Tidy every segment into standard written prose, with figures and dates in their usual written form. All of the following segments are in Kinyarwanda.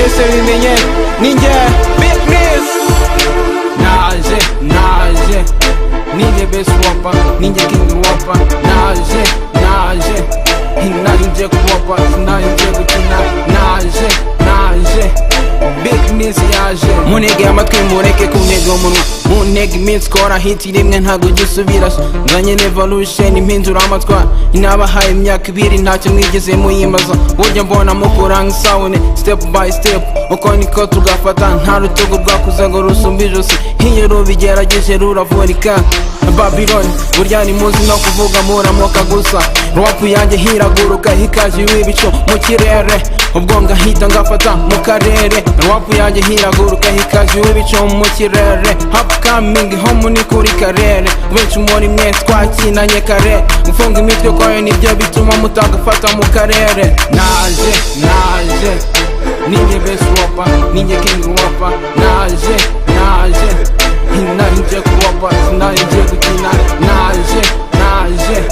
mwese bimenye ninjye Big Miss. Naje ninjye best rapper, ninjye king rapper. Naje nje kuwapa, nje gukina. Naje Big Miss yaje. Munege amatwi mureke kuntega umunwa, muntege iminsi kora hit rimwe ntago gisubira. Nzanye evolution impindura amatwara, inabahaye imyaka 2 ntacyo mwigeze muyimbaza. Burya mbona mukora nk'isabune step by step, uko niko tugafata nta rutugu rwakuze ngo rusumbe ijosi. Iyo rubigerageje ruravurika. Babylon burya ni muzi no kuvuga muramoka gusa. Rap yanjye hiraguruka hikaje w'ibico mu kirere, ubwo ngahita ngafata mu karere. Rap yanjye hiraguruka hikaje w'ibico mu kirere. Upcoming home ni kuri karere, benshi muri mwe twakinanye kare. Mfunga imitwe kwayo nibyo bituma mutagafata mu karere. Naje ninjye best rapper, ninjye king rapper. Naje nje kuwapa, nje gukina. Naje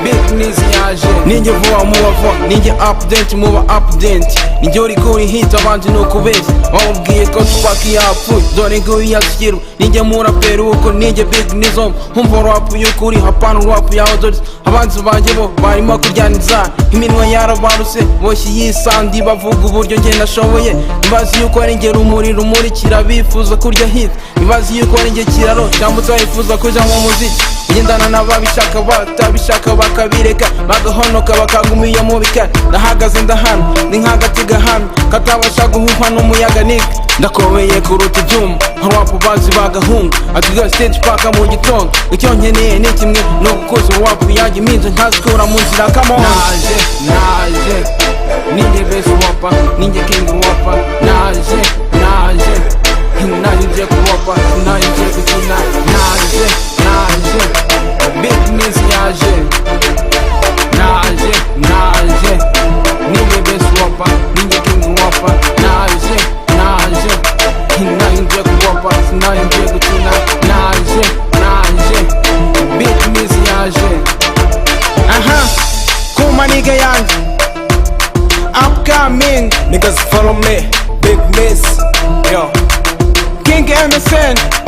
Big Miss yaje. Ninjye vuba mubavuga, ninjye update muba update. Ninjye uri kuri hit abandi nukubeshya, wamubwiye ko Tupac yapfuye dore nguyu yashyirwa. Ninjye muraperi uko ninjye Big Nizzo, humva rap y'ukuri hapana rap ya odors. Abanzi banjye bo barimo kuryana inzara, iminwa yarabaruse boshye yisandi bavuga uburyo njye nashoboye. Ibazi yuko ari njye rumurikira bifuza kurya hit, ibazi yuko ari njye kiraro cyambutsa bifuza kuja mu muziki. Ugendana n'ababishaka batabishaka bakabireka, bagahonoka bakagumiye mu bikari. Ndahagaze ndahana ni nk'agati gahamye katabasha guhuhwa n'umuyaga nika. Ndakobeye kuruta ibyuma rap bazi bagahunga, atuga stage paka mu gitondo. Icyo nkeneye ni kimwe no gukoza rap yanjye iminze ntazikura mu nzira. Come on. Naje ninjye best rapper, ninjye king rapper. Naje nje kuwapa, nje gukina. Naje Big Miss yaje. Naje ninjye best rapper, ninjye king rapper. Naje nje kuwapa, nje gukina. Naje Big Miss yaje. Kuma nigga yanjye upcoming Niggas follow me, Big Miss. Yo, King MSN.